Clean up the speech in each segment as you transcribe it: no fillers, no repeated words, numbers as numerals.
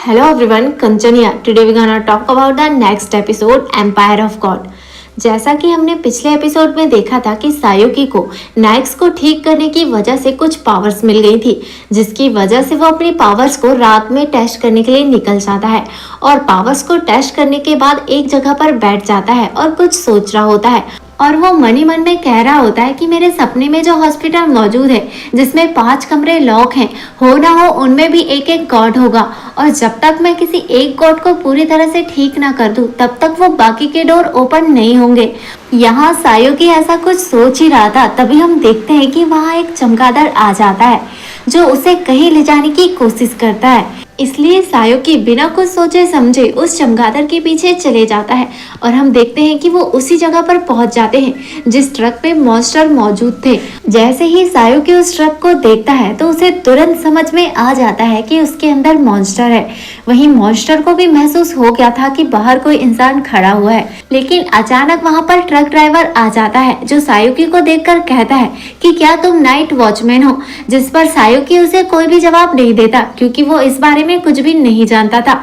Hello everyone, Kanchan here. Today we're gonna talk about the next episode, Empire of God. जैसा कि हमने पिछले episode में देखा था कि सायोकी को नाइक्स को ठीक करने की वजह से कुछ पावर्स मिल गई थी, जिसकी वजह से वो अपनी पावर्स को रात में टेस्ट करने के लिए निकल जाता है और पावर्स को टेस्ट करने के बाद एक जगह पर बैठ जाता है और कुछ सोच रहा होता है और वो मन ही मन में कह रहा होता है कि मेरे सपने में जो हॉस्पिटल मौजूद है जिसमें 5 कमरे लॉक हैं, हो ना हो उनमें भी एक एक गॉड होगा और जब तक मैं किसी एक गॉड को पूरी तरह से ठीक ना कर दूं तब तक वो बाकी के डोर ओपन नहीं होंगे। यहाँ सायोकी ऐसा कुछ सोच ही रहा था, तभी हम देखते हैं कि वहाँ एक चमगादड़ आ जाता है जो उसे कहीं ले जाने की कोशिश करता है। इसलिए सायोकी बिना कुछ सोचे समझे उस चमगादड़ के पीछे चले जाता है और हम देखते हैं कि वो उसी जगह पर पहुंच जाते हैं जिस ट्रक पे मॉन्स्टर मौजूद थे। जैसे ही सायोकी उस ट्रक को देखता है तो उसे तुरंत समझ में आ जाता है कि उसके अंदर मॉन्स्टर है। वहीं मॉन्स्टर को भी महसूस हो गया था कि बाहर कोई इंसान खड़ा हुआ है, लेकिन अचानक वहां पर ट्रक ड्राइवर आ जाता है जो सायोकी को देखकर कहता है कि क्या तुम नाइट वॉचमैन हो, जिस पर सायोकी उसे कोई भी जवाब नहीं देता क्योंकि वो इस बारे में कुछ भी नहीं जानता था।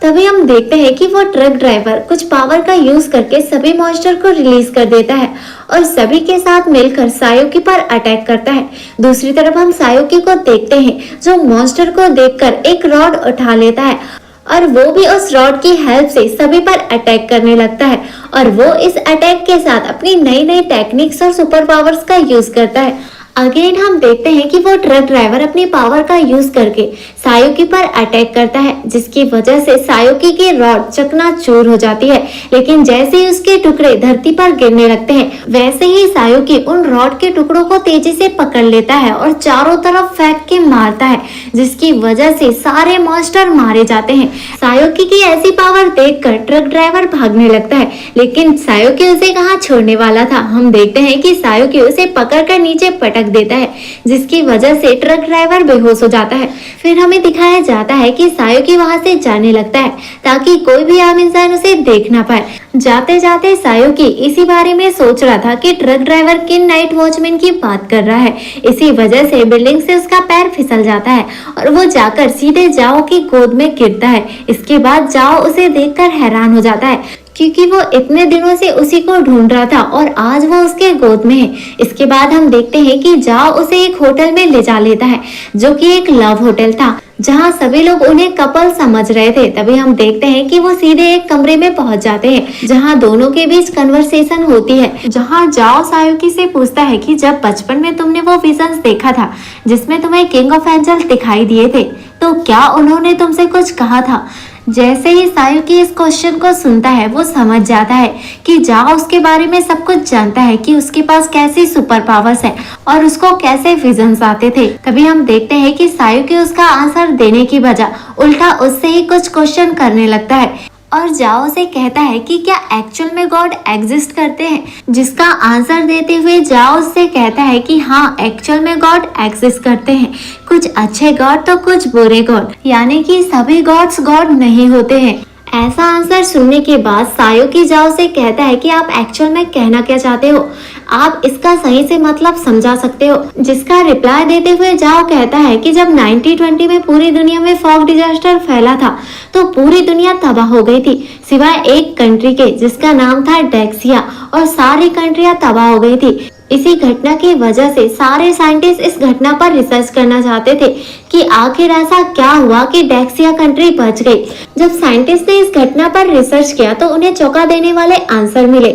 तभी हम देखते हैं कि वो ट्रक ड्राइवर कुछ पावर का यूज करके सभी मॉन्स्टर को रिलीज कर देता है और सभी के साथ मिलकर सायोकी पर अटैक करता है। दूसरी तरफ हम सायोकी को देखते हैं जो मॉन्स्टर को देखकर एक रॉड उठा लेता है और वो भी उस रॉड की हेल्प से सभी पर अटैक करने लगता है और वो इस अटैक के साथ अपनी नई नई टेक्निक्स और सुपर पावर्स का यूज करता है। अगेन हम देखते हैं कि वो ट्रक ड्राइवर अपनी पावर का यूज करके सायोकी पर अटैक करता है, जिसकी वजह से सायोकी की रॉड चकनाचूर हो जाती है। लेकिन जैसे ही उसके टुकड़े धरती पर गिरने लगते हैं वैसे ही सायोकी उन रॉड के टुकड़ों को तेजी से पकड़ लेता है और चारों तरफ फेंक के मारता है, जिसकी वजह से सारे मॉन्स्टर मारे जाते हैं। सायोकी की ऐसी पावर देखकर ट्रक ड्राइवर भागने लगता है, लेकिन सायोकी उसे कहाँ छोड़ने वाला था। हम देखते हैं कि सायोकी उसे पकड़कर नीचे पटक देता है, जिसकी वजह से ट्रक ड्राइवर बेहोश हो जाता है। फिर हमें दिखाया जाता है कि सायोकी वहां से जाने लगता है ताकि कोई भी आम इंसान उसे देख ना पाए। जाते जाते सायोकी इसी बारे में सोच रहा था कि ट्रक ड्राइवर किन नाइट वॉचमैन की बात कर रहा है। इसी वजह से बिल्डिंग से उसका पैर फिसल जाता है और वो जाकर सीधे जाओ की गोद में गिरता है। इसके बाद जाओ उसे देखकर हैरान हो जाता है क्योंकि वो इतने दिनों से उसी को ढूंढ रहा था और आज वो उसके गोद में है। इसके बाद हम देखते हैं कि जाओ उसे एक होटल में ले जा लेता है जो कि एक लव होटल था, जहाँ सभी लोग उन्हें कपल समझ रहे थे। तभी हम देखते हैं कि वो सीधे एक कमरे में पहुंच जाते हैं जहाँ दोनों के बीच कन्वर्सेशन होती है, जहाँ जाओ सायोकी से पूछता है कि जब बचपन में तुमने वो विजन्स देखा था जिसमें तुम्हें किंग ऑफ एंजल दिखाई दिए थे, तो क्या उन्होंने तुमसे कुछ कहा था। जैसे ही सायोकी इस क्वेश्चन को सुनता है वो समझ जाता है कि जाओ उसके बारे में सब कुछ जानता है कि उसके पास कैसी सुपर पावर्स है और उसको कैसे विजन्स आते थे। तभी हम देखते हैं कि सायोकी उसका आंसर देने की बजाय उल्टा उससे ही कुछ क्वेश्चन करने लगता है और जाओ से कहता है कि क्या एक्चुअल में गॉड एग्जिस्ट करते हैं, जिसका आंसर देते हुए जाओ उससे कहता है कि हाँ, एक्चुअल में गॉड एग्जिस्ट करते हैं। कुछ अच्छे गॉड तो कुछ बुरे गॉड, यानी कि सभी गॉड्स गॉड नहीं होते हैं। ऐसा आंसर सुनने के बाद सायोकी जाओ से कहता है कि आप एक्चुअल में कहना क्या चाहते हो, आप इसका सही से मतलब समझा सकते हो। जिसका रिप्लाई देते हुए जाओ कहता है कि जब 1920 में पूरी दुनिया में फॉग डिजास्टर फैला था तो पूरी दुनिया तबाह हो गई थी सिवाय एक कंट्री के जिसका नाम था डेक्सिया, और सारी कंट्रियां तबाह हो गई थी। इसी घटना की वजह से सारे साइंटिस्ट इस घटना पर रिसर्च करना चाहते थे कि आखिर ऐसा क्या हुआ कि डेक्सिया कंट्री बच गई। जब साइंटिस्ट ने इस घटना पर रिसर्च किया तो उन्हें चौंका देने वाले आंसर मिले।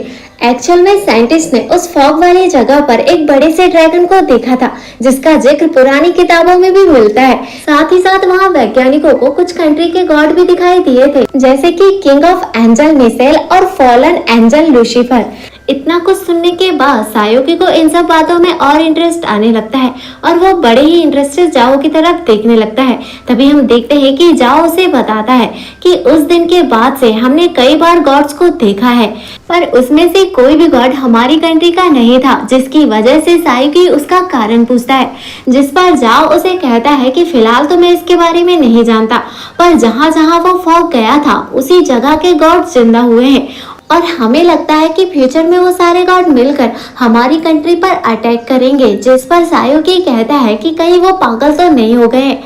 एक्चुअल में साइंटिस्ट ने उस फॉग वाली जगह पर एक बड़े से ड्रैगन को देखा था जिसका जिक्र पुरानी किताबों में भी मिलता है। साथ ही साथ वहाँ वैज्ञानिकों को कुछ कंट्री के गॉड भी दिखाई दिए थे, जैसे कि किंग ऑफ एंजल मिसेल और फॉलन एंजल लूसीफर। इतना कुछ सुनने के बाद सायोकी को इन सब बातों में और इंटरेस्ट आने लगता है और वो बड़े ही इंटरेस्ट से जाओ की तरफ देखने लगता है। तभी हम देखते हैं कि जाओ उसे बताता है कि उस दिन के बाद से हमने कई बार गॉड्स को देखा है, पर उसमें से कोई भी गॉड हमारी कंट्री का नहीं था, जिसकी वजह से सायोकी उसका कारण पूछता है। जिस पर जाओ उसे कहता है कि फिलहाल तो मैं इसके बारे में नहीं जानता, पर जहाँ जहाँ वो फॉग गया था उसी जगह के गॉड जिंदा हुए हैं और हमें लगता है कि फ्यूचर में वो सारे गॉड मिलकर हमारी कंट्री पर अटैक करेंगे। जिस पर सायोकी कहता है कि कहीं वो पागल तो नहीं हो गए।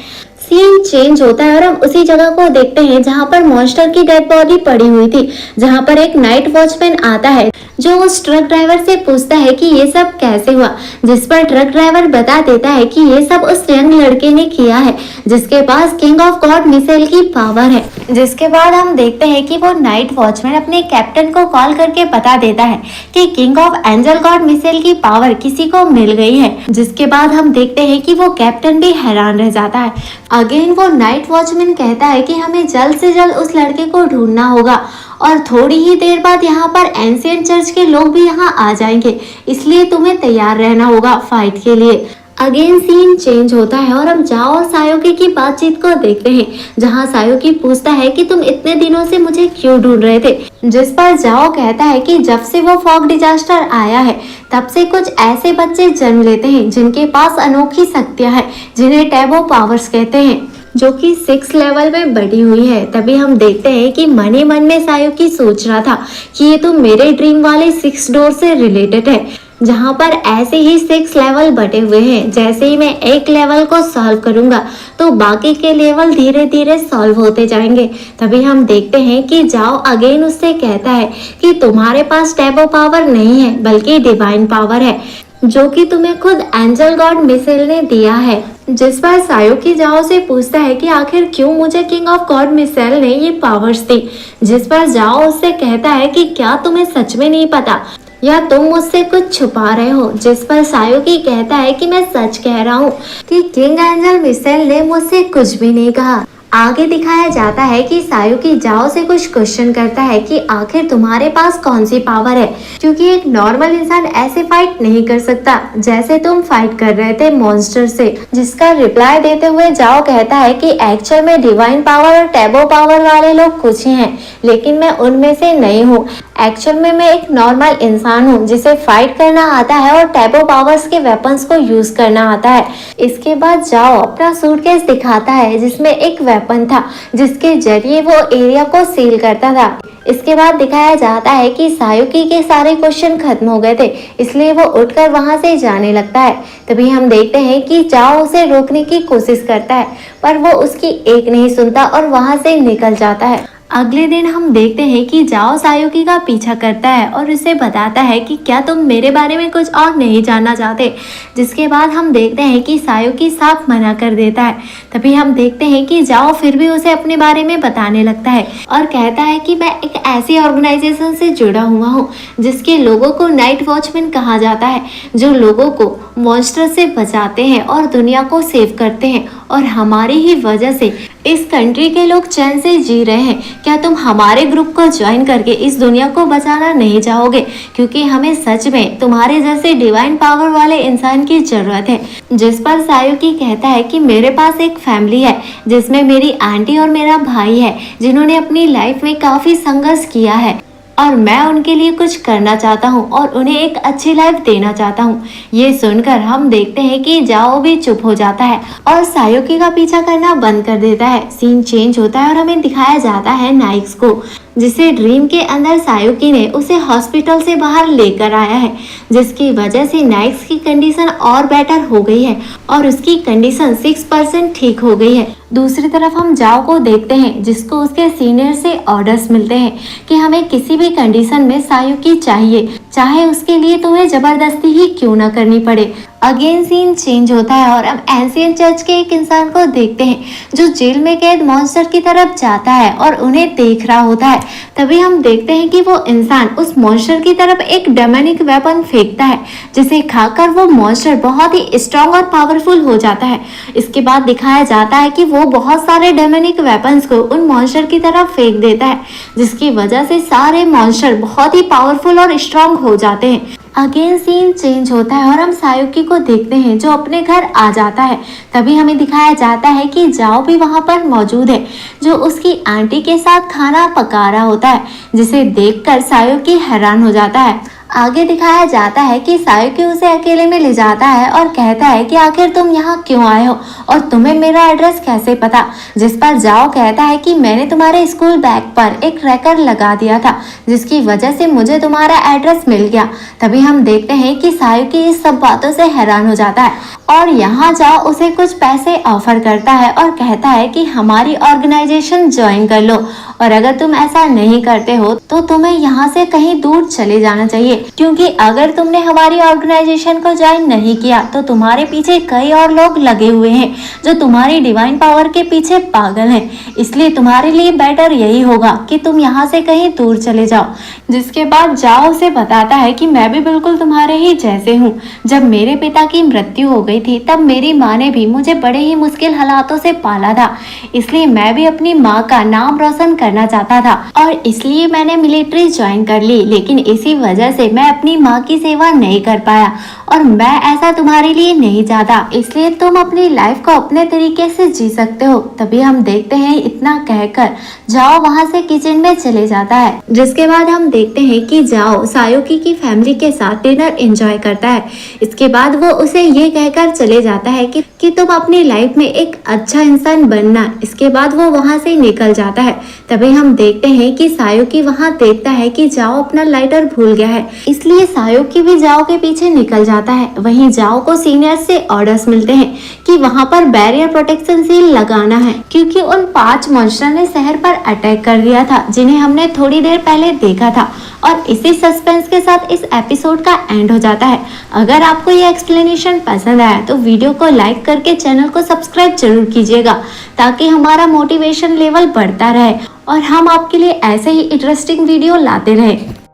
सीन चेंज होता है और हम उसी जगह को देखते हैं जहाँ पर मॉन्स्टर की डेड बॉडी पड़ी हुई थी, जहाँ पर एक नाइट वॉचमैन आता है जो उस ट्रक ड्राइवर से पूछता है कि ये सब कैसे हुआ, जिस पर ट्रक ड्राइवर बता देता है कि ये सब उस यंग लड़के ने किया है जिसके पास किंग ऑफ गॉड मिसाइल की पावर है। जिसके बाद हम देखते हैं कि वो नाइट वॉचमैन अपने कैप्टन को कॉल करके बता देता है कि king of angel God missile की पावर किसी को मिल गई है। जिसके बाद हम देखते हैं कि वो कैप्टन भी हैरान रह जाता है। अगेन वो नाइट वॉचमैन कहता है कि हमें जल्द से जल्द उस लड़के को ढूंढना होगा और थोड़ी ही देर बाद यहाँ पर एंशिएंट चर्च के लोग भी यहाँ आ जाएंगे, इसलिए तुम्हें तैयार रहना होगा फाइट के लिए। अगेन सीन चेंज होता है और हम जाओ और सायोकी की बातचीत को देखते हैं, जहाँ सायोकी पूछता है कि तुम इतने दिनों से मुझे क्यों ढूंढ रहे थे, जिस पर जाओ कहता है कि जब से वो फॉग डिजास्टर आया है तब से कुछ ऐसे बच्चे जन्म लेते हैं जिनके पास अनोखी शक्तियां हैं, जिन्हें टैबो पावर्स कहते हैं, जो कि 6 लेवल में बढ़ी हुई है। तभी हम देखते हैं कि मन ही मन में सायोकी सोच रहा था कि ये तो मेरे ड्रीम वाले 6 डोर से रिलेटेड है, जहाँ पर ऐसे ही 6 लेवल बटे हुए हैं। जैसे ही मैं एक लेवल को सॉल्व करूंगा तो बाकी के लेवल धीरे धीरे सॉल्व होते जाएंगे। तभी हम देखते हैं कि जाओ अगेन उससे कहता है कि तुम्हारे पास टैबो पावर नहीं है बल्कि डिवाइन पावर है, जो कि तुम्हें खुद एंजल गॉड मिसाइल ने दिया है। जिस पर सायोकी जाओ से पूछता है कि आखिर क्यों मुझे किंग ऑफ गॉड मिसाइल ने ये पावर्स दी, जिस पर जाओ उससे कहता है कि क्या तुम्हें सच में नहीं पता या तुम मुझसे कुछ छुपा रहे हो, जिस पर सायोकी कहता है कि मैं सच कह रहा हूँ कि किंग एंजल मिसाइल ने मुझसे कुछ भी नहीं कहा। आगे दिखाया जाता है कि सायोकी जाओ से कुछ क्वेश्चन करता है कि आखिर तुम्हारे पास कौन सी पावर है, क्योंकि एक नॉर्मल इंसान ऐसे फाइट नहीं कर सकता जैसे तुम फाइट कर रहे थे मॉन्स्टर से। जिसका रिप्लाई देते हुए जाओ कहता है कि एक्चुअल में डिवाइन पावर और टैबो पावर वाले लोग कुछ ही हैं, लेकिन मैं उनमें से नहीं हूँ। एक्चुअल में मैं एक नॉर्मल इंसान हूँ जिसे फाइट करना आता है और टैबो पावर्स के वेपन्स को यूज करना आता है। इसके बाद जाओ अपना सूटकेस दिखाता है जिसमें एक वेपन था जिसके जरिए वो एरिया को सील करता था। इसके बाद दिखाया जाता है कि सायोकी के सारे क्वेश्चन खत्म हो गए थे, इसलिए वो उठकर वहां से जाने लगता है। तभी हम देखते हैं कि जाओ उसे रोकने की कोशिश करता है पर वो उसकी एक नहीं सुनता और वहां से निकल जाता है। अगले दिन हम देखते हैं कि जाओ सायोकी का पीछा करता है और उसे बताता है कि क्या तुम मेरे बारे में कुछ और नहीं जानना चाहते, जिसके बाद हम देखते हैं कि सायोकी साफ मना कर देता है। तभी हम देखते हैं कि जाओ फिर भी उसे अपने बारे में बताने लगता है और कहता है कि मैं एक ऐसी ऑर्गेनाइजेशन से जुड़ा हुआ हूँ जिसके लोगों को नाइट वॉचमैन कहा जाता है, जो लोगों को मॉन्स्टर से बचाते हैं और दुनिया को सेव करते हैं, और हमारी ही वजह से इस कंट्री के लोग चैन से जी रहे हैं। क्या तुम हमारे ग्रुप को ज्वाइन करके इस दुनिया को बचाना नहीं चाहोगे, क्योंकि हमें सच में तुम्हारे जैसे डिवाइन पावर वाले इंसान की जरूरत है। जिस पर सायोकी कहता है कि मेरे पास एक फैमिली है जिसमें मेरी आंटी और मेरा भाई है, जिन्होंने अपनी लाइफ में काफी संघर्ष किया है और मैं उनके लिए कुछ करना चाहता हूँ और उन्हें एक अच्छी लाइफ देना चाहता हूँ। ये सुनकर हम देखते हैं कि जाओ भी चुप हो जाता है और सायोकी का पीछा करना बंद कर देता है। सीन चेंज होता है और हमें दिखाया जाता है नाइक्स को, जिसे ड्रीम के अंदर सायोकी ने उसे हॉस्पिटल से बाहर लेकर आया है, जिसकी वजह से नाइक्स की कंडीशन और बेटर हो गई है और उसकी कंडीशन 6% ठीक हो गई है। दूसरी तरफ हम जाओ को देखते हैं जिसको उसके सीनियर से ऑर्डर्स मिलते हैं कि हमें किसी भी कंडीशन में सायोकी चाहिए, चाहे उसके लिए तुम्हें जबरदस्ती ही क्यों ना करनी पड़े। अगेन सीन चेंज होता है और हम एंशिएंट चर्च के एक इंसान को देखते हैं जो जेल में कैद मॉन्स्टर की तरफ जाता है और उन्हें देख रहा होता है। तभी हम देखते हैं कि वो इंसान उस मॉन्स्टर की तरफ एक डेमोनिक वेपन फेंकता है, जिसे खाकर वो मॉन्स्टर बहुत ही स्ट्रॉन्ग और पावरफुल हो जाता है। इसके बाद दिखाया जाता है कि वो बहुत सारे डेमोनिक वेपन्स को उन मॉन्स्टर की तरफ फेंक देता है, जिसकी वजह से सारे मॉन्स्टर बहुत ही पावरफुल और स्ट्रॉन्ग हो जाते हैं। अगेन सीन चेंज होता है और हम सायोकी को देखते हैं जो अपने घर आ जाता है। तभी हमें दिखाया जाता है कि जाओ भी वहां पर मौजूद है, जो उसकी आंटी के साथ खाना पका रहा होता है, जिसे देखकर सायोकी हैरान हो जाता है। आगे दिखाया जाता है कि सायुकी उसे अकेले में ले जाता है और कहता है कि आखिर तुम यहाँ क्यों आए हो और तुम्हें मेरा एड्रेस कैसे पता, जिस पर जाओ कहता है कि मैंने तुम्हारे स्कूल बैग पर एक ट्रैकर लगा दिया था जिसकी वजह से मुझे तुम्हारा एड्रेस मिल गया। तभी हम देखते हैं कि सायुकी इस सब बातों से हैरान हो जाता है और यहाँ जाओ उसे कुछ पैसे ऑफर करता है और कहता है कि हमारी ऑर्गेनाइजेशन ज्वाइन कर लो और अगर तुम ऐसा नहीं करते हो तो तुम्हें यहाँ से कहीं दूर चले जाना चाहिए, क्योंकि अगर तुमने हमारी ऑर्गेनाइजेशन को ज्वाइन नहीं किया तो तुम्हारे पीछे कई और लोग लगे हुए हैं जो तुम्हारी डिवाइन पावर के पीछे पागल हैं। इसलिए तुम्हारे लिए बेटर यही होगा कि तुम यहाँ से कहीं दूर चले जाओ। जिसके बाद जाओ उसे बताता है कि मैं भी बिल्कुल तुम्हारे ही जैसे हूँ। जब मेरे पिता की मृत्यु हो गई थी तब मेरी माँ ने भी मुझे बड़े ही मुश्किल हालातों से पाला था, इसलिए मैं भी अपनी माँ का नाम रोशन करना चाहता था और इसलिए मैंने मिलिट्री ज्वाइन कर ली, लेकिन इसी वजह से मैं अपनी माँ की सेवा नहीं कर पाया और मैं ऐसा तुम्हारे लिए नहीं चाहता, इसलिए तुम अपनी लाइफ को अपने तरीके से जी सकते हो। तभी हम देखते हैं इतना कहकर जाओ वहां से किचन में चले जाता है, जिसके बाद हम देखते हैं कि जाओ सायुकी की फैमिली के साथ डिनर एंजॉय करता है। इसके बाद वो उसे ये कहकर चले जाता है कि तुम अपनी लाइफ में एक अच्छा इंसान बनना। इसके बाद वो वहां से निकल जाता है। तभी हम देखते हैं कि सायुकी वहां देखता है कि जाओ अपना लाइटर भूल गया है, इसलिए सायुकी भी जाओ के पीछे निकल जाता है। वहीं जाओ को सीनियर से ऑर्डर्स मिलते हैं कि वहां पर बैरियर प्रोटेक्शन सील लगाना है, क्योंकि उन 5 मॉन्स्टर ने शहर पर अटैक कर दिया था जिन्हें हमने थोड़ी देर पहले देखा था। और इसी सस्पेंस के साथ इस एपिसोड का एंड हो जाता है। अगर आपको ये एक्सप्लेनेशन पसंद आया तो वीडियो को लाइक करके चैनल को सब्सक्राइब जरूर कीजिएगा ताकि हमारा मोटिवेशन लेवल बढ़ता रहे और हम आपके लिए ऐसे ही इंटरेस्टिंग वीडियो लाते रहें।